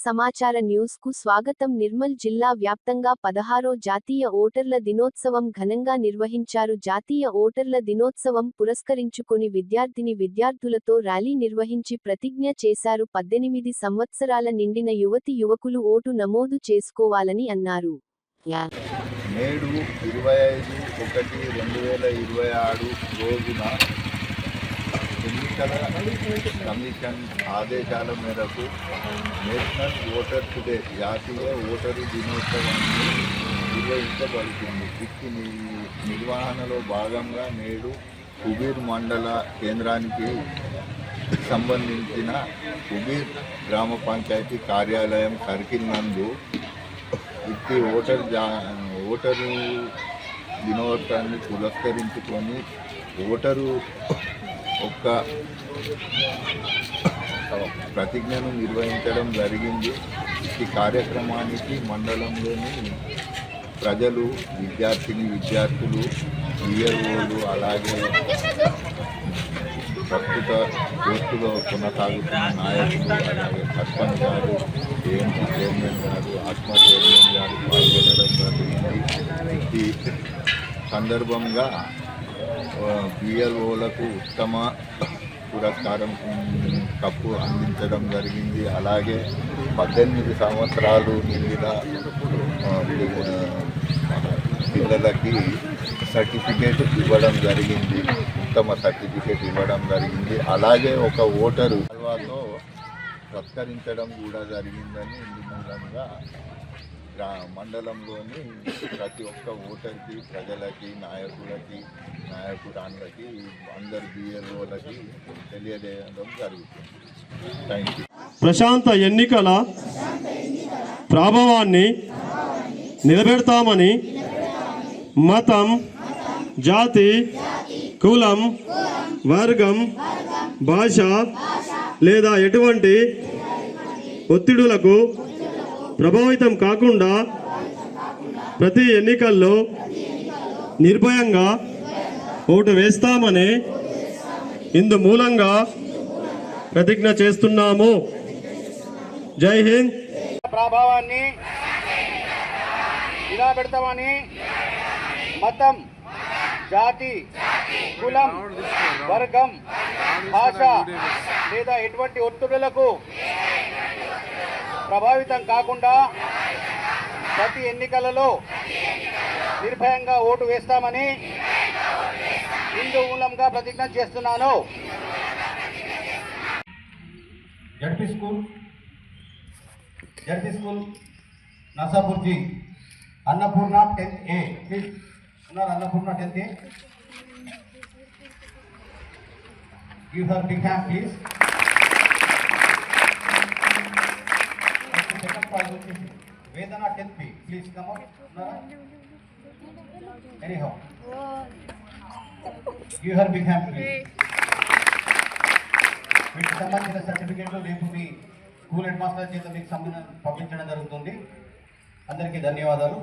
సమాచార న్యూస్ కు స్వాగతం. నిర్మల్ జిల్లా వ్యాప్తంగా 16వ జాతీయ ఓటర్ల దినోత్సవం ఘనంగా నిర్వహించారు. జాతీయ ఓటర్ల దినోత్సవం పురస్కరించుకొని విద్యార్థులతో ర్యాలీ నిర్వహించి ప్రతిజ్ఞ చేశారు. 18 సంవత్సరాల నిండిన యువకులు ఓటు నమోదు చేసుకోవాలని అన్నారు. నేడు 25/1/2026 రోజున ఎన్నికల కమిషన్ ఆదేశాల మేరకు నేషనల్ ఓటర్స్ డే జాతీయ ఓటరు దినోత్సవాన్ని నిర్వహించబడుతుంది. వీటి నిర్వహణలో భాగంగా నేడు కుబీర్ మండల కేంద్రానికి సంబంధించిన కుబీర్ గ్రామ పంచాయతీ కార్యాలయం సర్కిల్ నందు వీటి ఓటరు దినోత్సవాన్ని పురస్కరించుకొని ఓటరు ఒక ప్రతిజ్ఞను నిర్వహించడం జరిగింది. ఈ కార్యక్రమానికి మండలంలోని ప్రజలు, విద్యార్థులు, విఆర్ఓలు, అలాగే ప్రస్తుత పోస్టులో కొనసాగుతున్న నాయకులు, అలాగే సర్పంచ్ గారు, ఏఎంసీ చైర్మన్ గారు, ఆత్మ చైర్మన్ గారు పాల్గొనడం జరిగింది. ఈ సందర్భంగా బిఎల్ఓలకు ఉత్తమ పురస్కారం కప్పు అందించడం జరిగింది. అలాగే 18 సంవత్సరాలు నిండిన పిల్లలకి సర్టిఫికేట్ ఇవ్వడం జరిగింది, ఉత్తమ సర్టిఫికేట్ ఇవ్వడం జరిగింది. అలాగే ఒక ఓటరు అల్వాతో సత్కరించడం కూడా జరిగిందని మూలంగా మండలంలోని ప్రతి ఒక్క ఓటర్కి, ప్రజలకి, నాయకురాళ్ళకి, అందరు బిఎల్ఓలకి తెలియజేయడం జరుగుతుంది. Thank you. ప్రశాంత ఎన్నికల ప్రభావాన్ని నిలబెడతామని మతం, జాతి, కులం, వర్గం, భాష లేదా ఎటువంటి ఒత్తిడులకు ప్రభావితం కాకుండా ప్రతి ఎన్నికల్లో నిర్భయంగా ఓటు వేస్తామని ఇందు మూలంగా ప్రతిజ్ఞ చేస్తున్నాము. జై హింద్. ప్రభావాన్ని ఇలా పెడతామని మతం, జాతి, కులం, వర్గం, భాష లేదా ఎటువంటి ఒత్తిడులకు ప్రభావితం కాకుండా ప్రతి ఎన్నికలలో నిర్భయంగా ఓటు వేస్తామని ఇందు మూలంగా ప్రతిజ్ఞ చేస్తున్నాను. జడ్పీ స్కూల్ నసాపూర్జీ అన్నపూర్ణ 10th A ప్లీజ్ ఉన్నారు. Annapurna 10th A, give her big hand please. Vedana 10th B, please come up. Anyhow, give her big hand please. వీటికి సంబంధించిన సర్టిఫికేట్లు రేపు మీ స్కూల్ హెడ్ మాస్టర్ చేత మీకు పంపించడం జరుగుతుంది. అందరికీ ధన్యవాదాలు.